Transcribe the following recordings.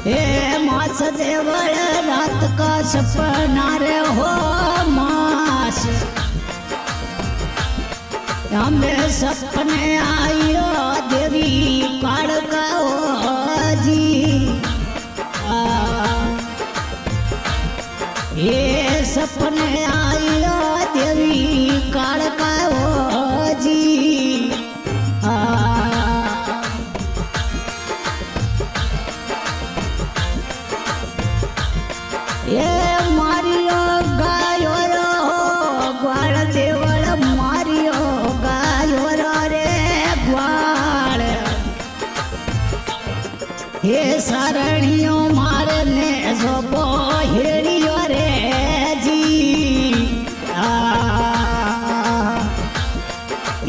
हे मास देवल रात का सपना रे हो मास हमें सपने आयो देवी काड़का हो जी ये सपने आयो देवी काड़का हो जी ये मारियो गायो रो ग्वाल देवल मारियो गायो रो रे ग्वाल ये सरणियो मारने जोबो हेड़ियो रे जी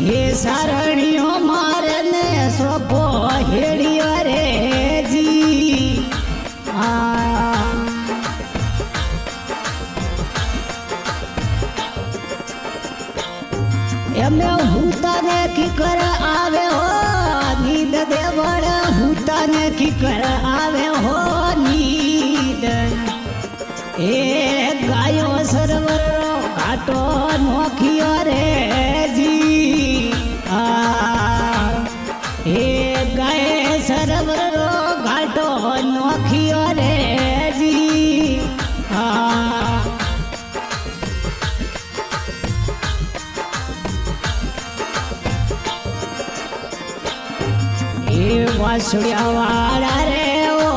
ये सरणियो मारने जोबो हेड़ियो रे जी एमे हुताने की कर आवे हो नींद देवल हुताने की कर आवे हो नींद ए गायो सरवर घाटो नोखियो रे जी ए गाय सरवर घाटो नोखियो रे जी वासुड़िया वाला रे ओ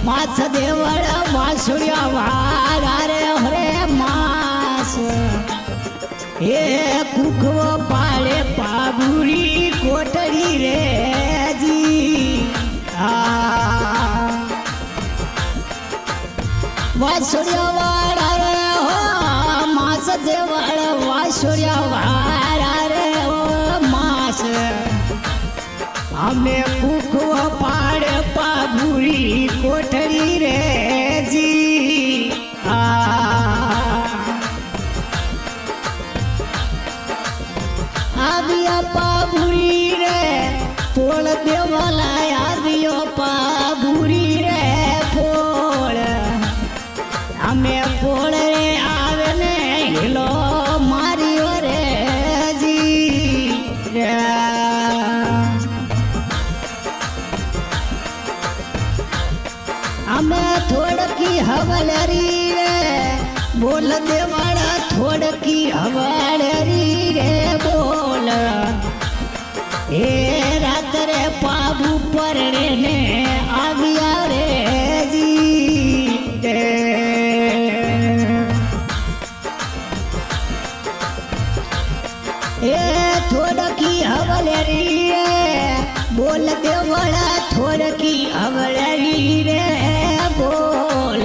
मास देवल वासुड़िया वाला रे हरे मास हे कुखो पाले पाबुरी कोटरी रे जी वासुड़िया वाला रे हो मास देवल वासुड़िया वाला रे ओ मास हमें कुखो पाड़ पाबुरी कोठरी रे जी आविया पाबुरी रे पोल देवला आवियो पाबुरी रे पोल हमें पोल रे आवे ने हिलो मारियो रे जी हमें थोड़की हवलरी रे बोल देवाड़ा थोड़की हवलरी रे बोल ए रात रे पाबू परने ने आविया रे जी ए थोड़की हवलरी रे बोल देवाड़ा थोड़की हवलरी रे बोल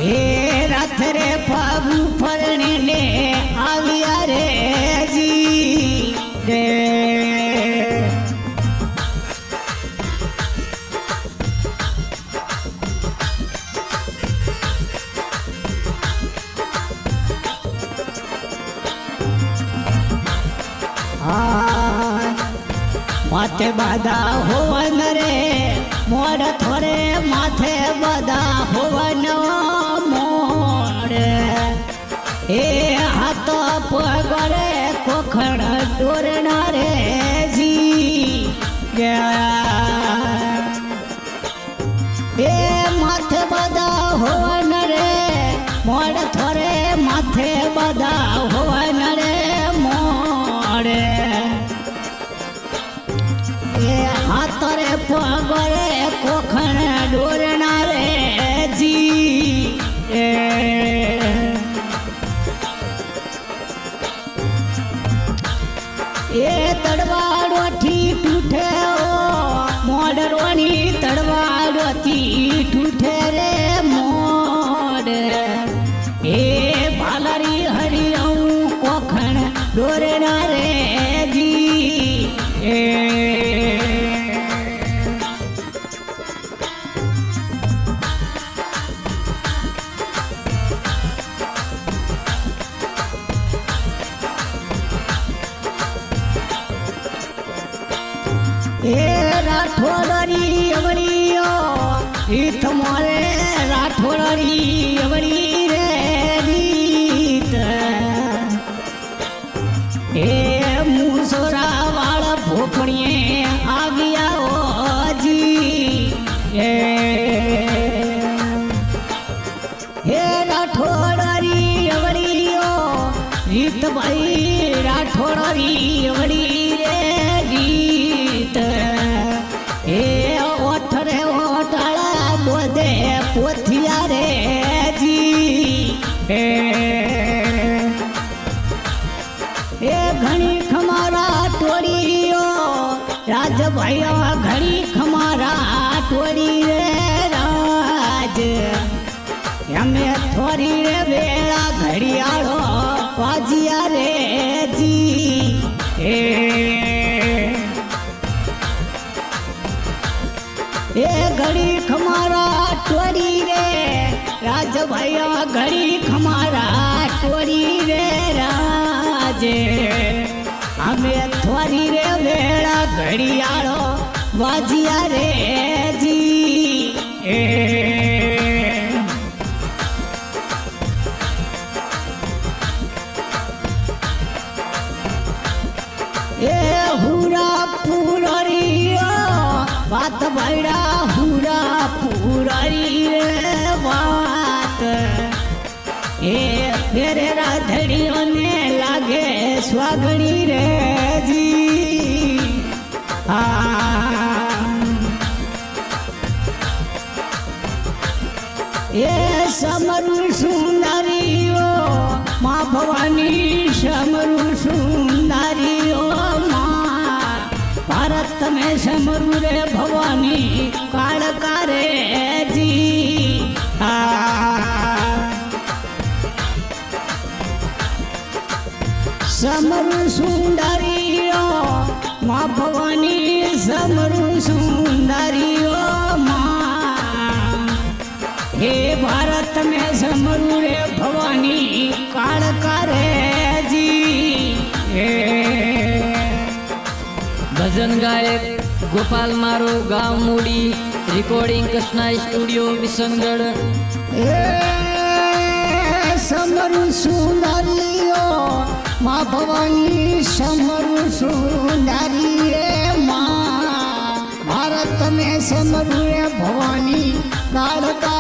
हे रात रे पाबू फरने ले आविया रे जी माथे बाधा होवन रे मोड़ थोड़े माथे बाधा होवन मोड़ ए हाथ पगड़े कोखड़ डोरना रे जी ए माथे बाधा होवन रे मोड़ थोड़े माथे बाधा होवन रे मोड़ हाथ रे पगड़े कोखण डोरना रे जी ये तड़वाड़ो ठीक उठे ओ मोडरोनी तड़वाड़ो ठीक उठे रे मोड ए बालरी हरियऊ कोखण डोरना रे जी राठोडरी अवलियो રીત મોરે રાઠોડરી અવળી રે રીત એ મુસોરા વાળા ભોપણીએ આવ્યા ઓજી હે રાઠોડરી અવળીઓ રીત ભાઈ રાઠોડરી અવળી રે રીત એ ઓઠ રે ઓટાળા બોધે પોથિયા રે જી એ ઘણી ખમારા ટોળીઓ રાજભાઈઓ ઘણી ખમારા ટોળી રે રાજ અમે થોડી રે વેળા ઘડિયાળો પાજિયા રે જી એ ઘડી ખમારા ટોળી રે રાજભાઈઓ ઘડી ખમારા ટોળી રે રાજ અમે થોડી રે વેળા ઘડિયાળો વાજિયા રે જી એ હુરા પુરરીઓ વાત ભૈડા હુરા પુરરી રે વાત એ ફેરે રાધડીઓને લાગે સ્વાગણી રે જી એ સમરું સુંદરીઓ માં ભવાની સમરું સુંદરીઓ ભારત તમે સમરું રે ભવાની કાળકા રે જી સમરું સુંદરીઓ માં ભવાની સમરું સુંદરીઓ માં હે ભારત મેં સમરું રે ભવાની કાળકા રે જી ભજન ગાયક ગોપાલ મારો ગામ મૂડી રેકોર્ડિંગ કૃષ્ણા સ્ટુડિયો વિસનગઢ એ સમરું સુંદરીઓ માં ભવાની સમરું સુંદરી રે માં ભારત મેં સમરું રે ભવાની કાળકા